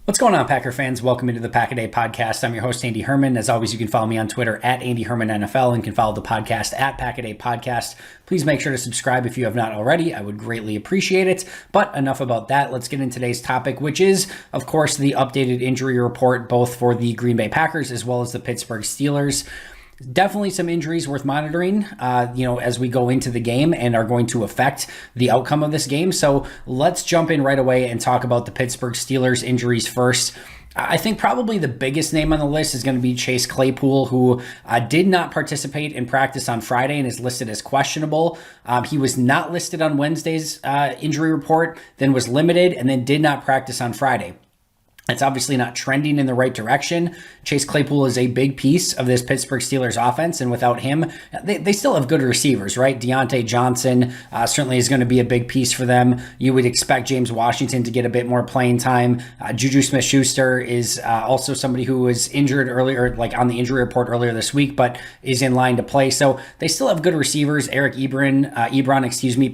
What's going on, Packer fans? Welcome into the Pack a Day podcast. I'm your host, Andy Herman. As always, you can follow me on Twitter at Andy Herman NFL and can follow the podcast at Pack a Day Podcast. Please make sure to subscribe if you have not already. I would greatly appreciate it. But enough about that. Let's get into today's topic, which is, of course, the updated injury report, both for the Green Bay Packers as well as the Pittsburgh Steelers. Definitely some injuries worth monitoring, as we go into the game and are going to affect the outcome of this game. So let's jump in right away and talk about the Pittsburgh Steelers injuries first. I think probably the biggest name on the list is going to be Chase Claypool, who did not participate in practice on Friday and is listed as questionable. He was not listed on Wednesday's injury report, then was limited, and then did not practice on Friday. It's obviously not trending in the right direction. Chase Claypool is a big piece of this Pittsburgh Steelers offense, and without him, they still have good receivers, right? Deontay Johnson certainly is going to be a big piece for them. You would expect James Washington to get a bit more playing time. Juju Smith-Schuster is also somebody who was injured earlier, like on the injury report earlier this week, but is in line to play. So they still have good receivers. Eric Ebron,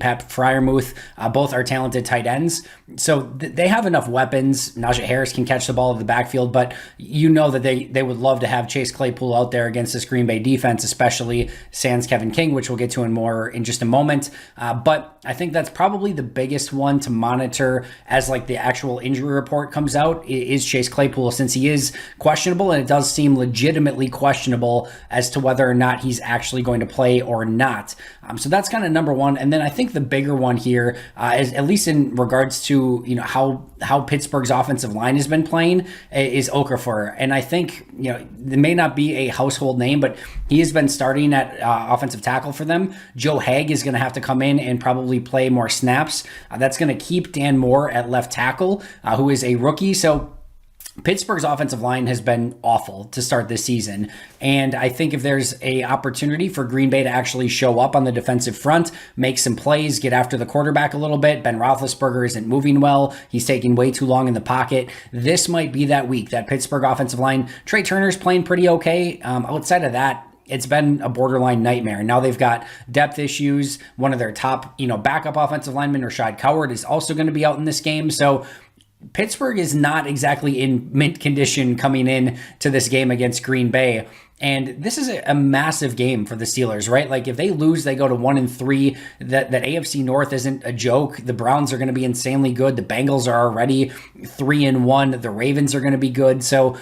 Pat Freiermuth, both are talented tight ends. So they have enough weapons. Najee Harris can catch the ball in the backfield, but you know that they would love to have Chase Claypool out there against this Green Bay defense, especially sans Kevin King, which we'll get to in just a moment. But I think that's probably the biggest one to monitor as like the actual injury report comes out is Chase Claypool, since he is questionable, and it does seem legitimately questionable as to whether or not he's actually going to play or not. So that's kind of number one. And then I think the bigger one here is, at least in regards to how Pittsburgh's offensive line has been playing, is Okafor. And I think it may not be a household name, but he has been starting at offensive tackle for them. Joe Haeg is going to have to come in and probably play more snaps. That's going to keep Dan Moore at left tackle, who is a rookie. So Pittsburgh's offensive line has been awful to start this season, and I think if there's a opportunity for Green Bay to actually show up on the defensive front, make some plays, get after the quarterback a little bit. Ben Roethlisberger isn't moving well. He's taking way too long in the pocket. This might be that week. That Pittsburgh offensive line, Trey Turner's playing pretty okay. Outside of that, it's been a borderline nightmare. Now they've got depth issues. One of their top, backup offensive linemen, Rashad Coward, is also going to be out in this game. So Pittsburgh is not exactly in mint condition coming in to this game against Green Bay. And this is a massive game for the Steelers, right? Like if they lose, they go to 1-3. That AFC North isn't a joke. The Browns are going to be insanely good. The Bengals are already 3-1. The Ravens are going to be good. So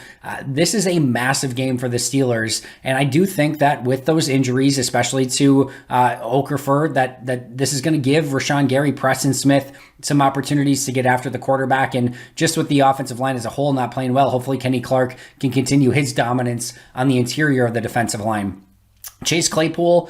this is a massive game for the Steelers. And I do think that with those injuries, especially to Okafor, that this is going to give Rashawn Gary, Preston Smith some opportunities to get after the quarterback. And just with the offensive line as a whole not playing well, hopefully Kenny Clark can continue his dominance on the interior of the defensive line. Chase Claypool,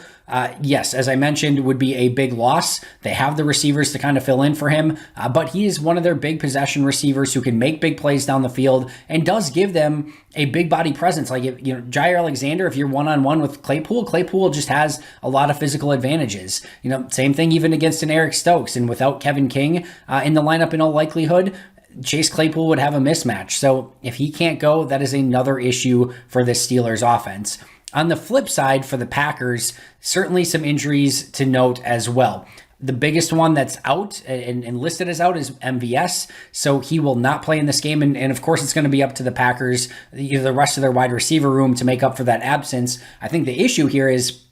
yes, as I mentioned, would be a big loss. They have the receivers to kind of fill in for him, but he is one of their big possession receivers who can make big plays down the field and does give them a big body presence. Like, Jair Alexander, if you're one-on-one with Claypool just has a lot of physical advantages. Same thing even against an Eric Stokes, and without Kevin King in the lineup in all likelihood, Chase Claypool would have a mismatch. So if he can't go, that is another issue for the Steelers offense. On the flip side, for the Packers, certainly some injuries to note as well. The biggest one that's out and listed as out is MVS, so he will not play in this game. And of course, it's going to be up to the Packers, the rest of their wide receiver room, to make up for that absence. I think the issue here is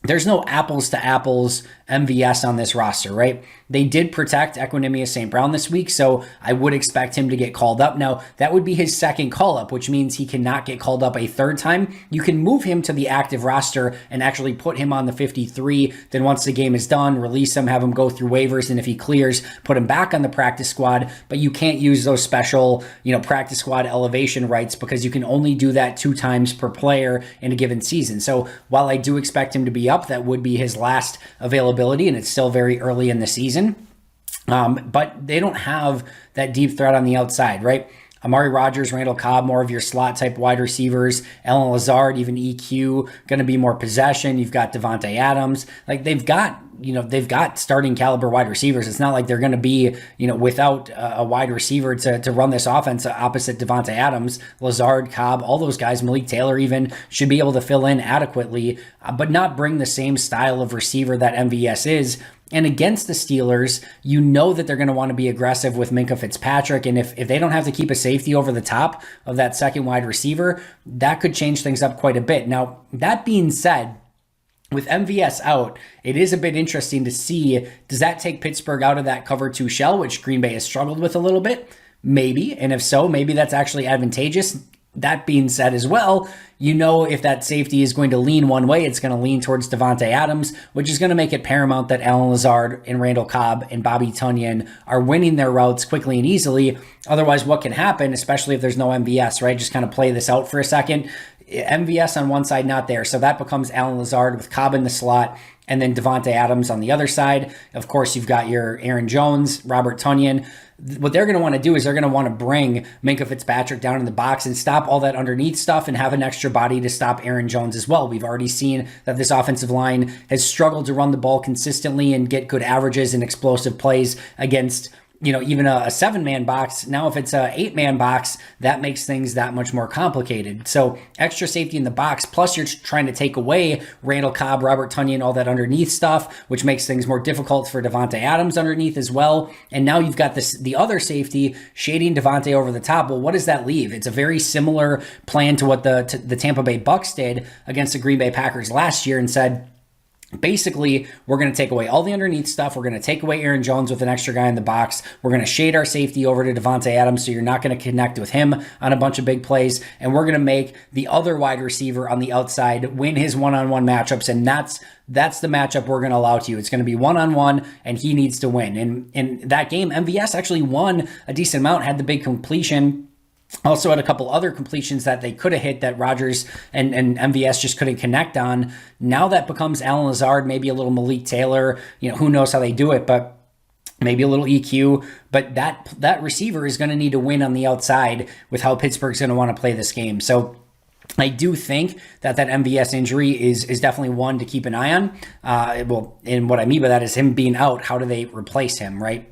there's no apples to apples MVS on this roster, right? They did protect Equanimeous St. Brown this week, so I would expect him to get called up. Now, that would be his second call-up, which means he cannot get called up a third time. You can move him to the active roster and actually put him on the 53. Then once the game is done, release him, have him go through waivers, and if he clears, put him back on the practice squad. But you can't use those special, practice squad elevation rights, because you can only do that 2 times per player in a given season. So while I do expect him to be up, that would be his last availability, and it's still very early in the season. But they don't have that deep threat on the outside, right? Amari Rodgers, Randall Cobb, more of your slot type wide receivers. Alan Lazard, even EQ, going to be more possession. You've got Devontae Adams. Like they've got starting caliber wide receivers. It's not like they're going to be, without a wide receiver to run this offense opposite Devontae Adams. Lazard, Cobb, all those guys, Malik Taylor even, should be able to fill in adequately, but not bring the same style of receiver that MVS is. And against the Steelers, you know that they're going to want to be aggressive with Minkah Fitzpatrick. And if they don't have to keep a safety over the top of that second wide receiver, that could change things up quite a bit. Now, that being said, with MVS out, it is a bit interesting to see, does that take Pittsburgh out of that cover 2 shell, which Green Bay has struggled with a little bit? Maybe. And if so, maybe that's actually advantageous. That being said as well, you know if that safety is going to lean one way, it's going to lean towards Davante Adams, which is going to make it paramount that Allen Lazard and Randall Cobb and Bobby Tunyon are winning their routes quickly and easily. Otherwise, what can happen, especially if there's no MVS, right? Just kind of play this out for a second. MVS on one side, not there. So that becomes Allen Lazard with Cobb in the slot, and then Davante Adams on the other side. Of course, you've got your Aaron Jones, Robert Tunyon. What they're going to want to do is they're going to want to bring Minkah Fitzpatrick down in the box and stop all that underneath stuff and have an extra body to stop Aaron Jones as well. We've already seen that this offensive line has struggled to run the ball consistently and get good averages and explosive plays against, even a 7-man box. Now, if it's a 8-man box, that makes things that much more complicated. So extra safety in the box, plus you're trying to take away Randall Cobb, Robert Tunyon, all that underneath stuff, which makes things more difficult for Davante Adams underneath as well. And now you've got the other safety shading Davante over the top. Well, what does that leave? It's a very similar plan to what the Tampa Bay Bucks did against the Green Bay Packers last year and said, basically, we're going to take away all the underneath stuff. We're going to take away Aaron Jones with an extra guy in the box. We're going to shade our safety over to Davante Adams, so you're not going to connect with him on a bunch of big plays. And we're going to make the other wide receiver on the outside win his one-on-one matchups, and that's the matchup we're going to allow to you. It's going to be one-on-one, and he needs to win. And in that game, MVS actually won a decent amount, had the big completion. Also had a couple other completions that they could have hit that Rodgers and MVS just couldn't connect on. Now that becomes Allen Lazard, maybe a little Malik Taylor. Who knows how they do it, but maybe a little EQ. But that receiver is going to need to win on the outside with how Pittsburgh's going to want to play this game. So I do think that MVS injury is definitely one to keep an eye on. And what I mean by that is him being out. How do they replace him, right?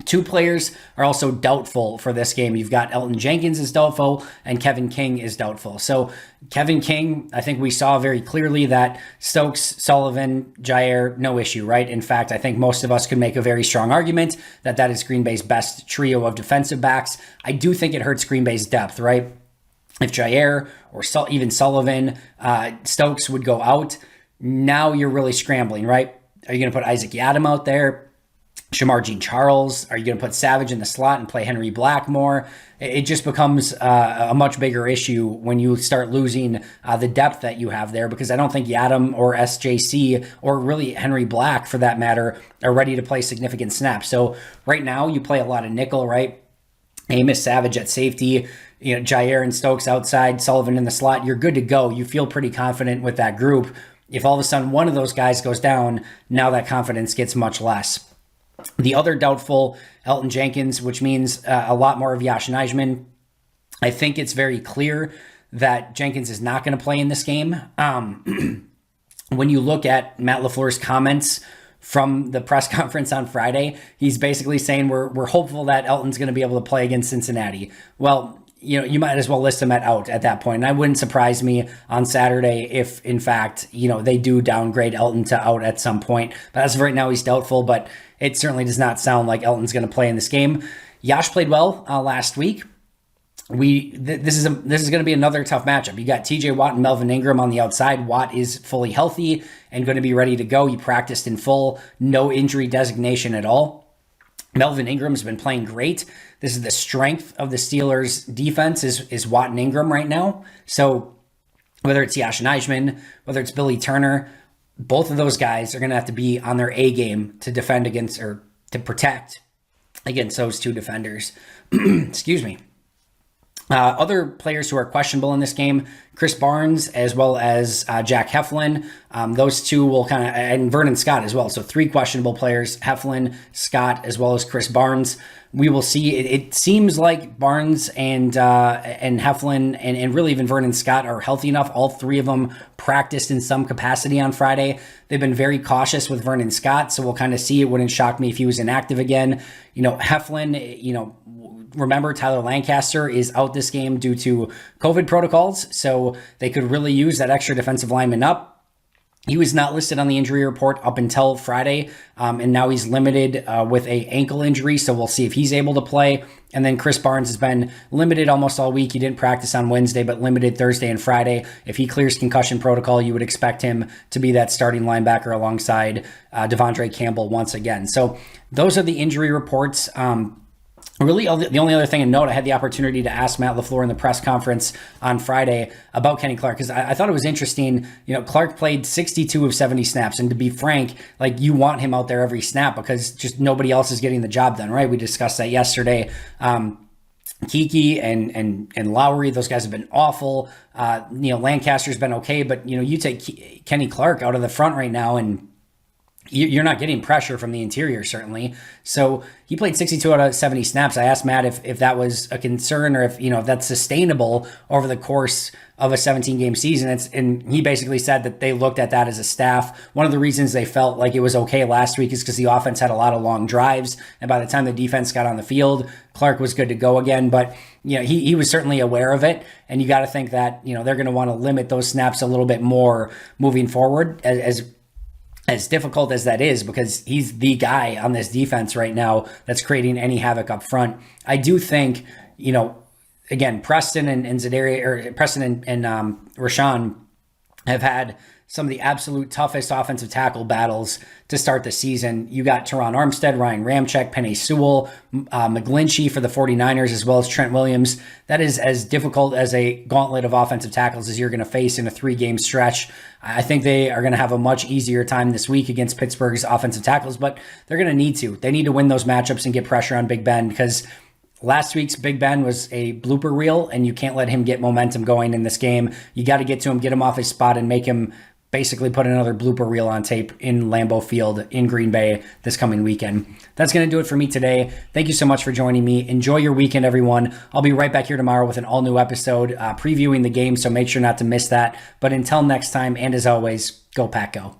2 players are also doubtful for this game. You've got Elton Jenkins is doubtful and Kevin King is doubtful. So Kevin King, I think we saw very clearly that Stokes, Sullivan, Jair, no issue, right? In fact, I think most of us could make a very strong argument that is Green Bay's best trio of defensive backs. I do think it hurts Green Bay's depth, right? If Jair or even Sullivan, Stokes would go out, now you're really scrambling, right? Are you going to put Isaac Yiadom out there? Shamar Jean-Charles? Are you going to put Savage in the slot and play Henry Blackmore? It just becomes a much bigger issue when you start losing the depth that you have there, because I don't think Yiadom or SJC or really Henry Black, for that matter, are ready to play significant snaps. So right now you play a lot of nickel, right? Amos, Savage at safety, Jair and Stokes outside, Sullivan in the slot. You're good to go. You feel pretty confident with that group. If all of a sudden one of those guys goes down, now that confidence gets much less. The other doubtful, Elton Jenkins, which means a lot more of Yosh Nijman. I think it's very clear that Jenkins is not going to play in this game. When you look at Matt LaFleur's comments from the press conference on Friday, he's basically saying we're hopeful that Elton's going to be able to play against Cincinnati. Well, you might as well list him at out at that point. And I wouldn't surprise me on Saturday if, in fact, they do downgrade Elton to out at some point. But as of right now, he's doubtful, but it certainly does not sound like Elton's going to play in this game. Yosh played well last week. This is going to be another tough matchup. You got TJ Watt and Melvin Ingram on the outside. Watt is fully healthy and going to be ready to go. He practiced in full, no injury designation at all. Melvin Ingram's been playing great. This is the strength of the Steelers' defense is Watt and Ingram right now. So whether it's Yosh Nijman, whether it's Billy Turner, both of those guys are going to have to be on their A game to defend against, or to protect against those 2 defenders. Excuse me. Other players who are questionable in this game, Chris Barnes as well as Jack Heflin. Those 2 will and Vernon Scott as well. So 3 questionable players, Heflin, Scott, as well as Chris Barnes. We will see. It seems like Barnes and Heflin and really even Vernon Scott are healthy enough. All 3 of them practiced in some capacity on Friday. They've been very cautious with Vernon Scott, so we'll kind of see. It wouldn't shock me if he was inactive again. Heflin, remember Tyler Lancaster is out this game due to COVID protocols, so they could really use that extra defensive lineman up. He was not listed on the injury report up until Friday, and now he's limited with a ankle injury, so we'll see if he's able to play. And then Chris Barnes has been limited almost all week. He didn't practice on Wednesday, but limited Thursday and Friday. If he clears concussion protocol, you would expect him to be that starting linebacker alongside Devondre Campbell once again. So those are the injury reports. Really, the only other thing to note, I had the opportunity to ask Matt LaFleur in the press conference on Friday about Kenny Clark, because I thought it was interesting. Clark played 62 of 70 snaps, and to be frank, like, you want him out there every snap because just nobody else is getting the job done, right? We discussed that yesterday. Kiki and Lowry, those guys have been awful. Lancaster's been okay, but you take Kenny Clark out of the front right now, and you're not getting pressure from the interior, certainly. So he played 62 out of 70 snaps. I asked Matt if that was a concern or if that's sustainable over the course of a 17-game season. And he basically said that they looked at that as a staff. One of the reasons they felt like it was okay last week is because the offense had a lot of long drives. And by the time the defense got on the field, Clark was good to go again. But he was certainly aware of it. And you got to think that they're going to want to limit those snaps a little bit more moving forward, as difficult as that is, because he's the guy on this defense right now that's creating any havoc up front. I do think, again, Preston and Za'Darius, or Preston and Rashawn have had some of the absolute toughest offensive tackle battles to start the season. You got Teron Armstead, Ryan Ramczyk, Penei Sewell, McGlinchey for the 49ers, as well as Trent Williams. That is as difficult as a gauntlet of offensive tackles as you're going to face in a 3-game stretch. I think they are going to have a much easier time this week against Pittsburgh's offensive tackles, but they're going to need to. They need to win those matchups and get pressure on Big Ben, because last week's Big Ben was a blooper reel, and you can't let him get momentum going in this game. You got to get to him, get him off his spot, and make him basically put another blooper reel on tape in Lambeau Field in Green Bay this coming weekend. That's going to do it for me today. Thank you so much for joining me. Enjoy your weekend, everyone. I'll be right back here tomorrow with an all-new episode previewing the game, so make sure not to miss that. But until next time, and as always, go Pack Go.